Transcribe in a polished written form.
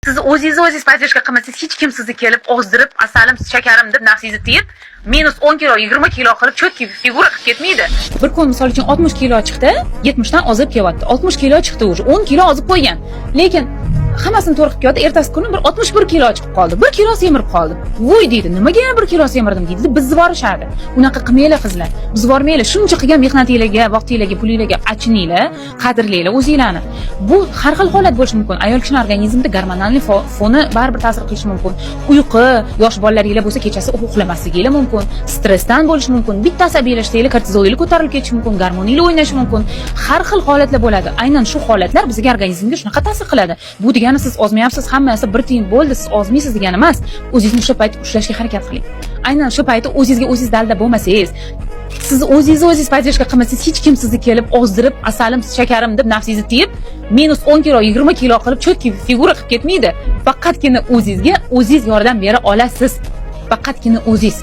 Siz o'zingiz podдержка qilmasangiz hech kim sizni kelib ozdirib, asalim, shakarim deb nafsingizni tiyib, -10 kilo, 20 kilo qilib cho'tki figura qilib ketmaydi. Bir kun misol uchun 60 kilo chiqdi, 70 dan ozib kelyapti. 60 kilo chiqdi уже, 10 kilo ozib qo'ygan. Lekin hammasini to'g'ri qilib qo'ydi, ertasi kuni bir 61 kilo chiqib qoldi. 1 kilo semirib qoldi. Voy deydi, nimaga yana 1 kilo semirdim deydi. Bizni borishadi. Unaqa qilmanglar qizlar. Biz bormaylar. Shuncha qilgan mehnatingizga, vaqtingizga, pulingizga achininglar, qadrlaylar o'zingizlarni. Bu har xil holat bo'lishi mumkin. Ayol kishining organizmida gormonal foni baribir ta'sir qilishi mumkin. Uyqu, yosh bolalaringlar bo'lsa kechasi uxlamasligingiz mumkin. Stressdan bo'lishi mumkin. Bitta asabiylashsangiz kortizolingiz ko'tarilib ketishi mumkin, gormoningiz o'ynashi mumkin. Har xil holatlar bo'ladi. Aynan shu holatlar bizga organizmga shunaqa ta'sir qiladi. Bu degani siz ozmayapsiz, hammasi bir tiyin bo'ldi, siz ozmaysiz degani emas. O'zingizni o'sha payt ushlashga harakat qiling. Aynan shu paytda o'zingizga o'zingiz dalda bo'lmasangiz, siz o'zingiz podдержка qilmasangiz hech kim sizni kelib ozdirib, asalim, shakarim deb nafsingizni tiyib, -10 kilo, 20 kilo qilib cho'tki figura qilib ketmaydi. Faqatgina o'zingizga o'zingiz yordam bera olasiz. Faqatgina o'zingiz.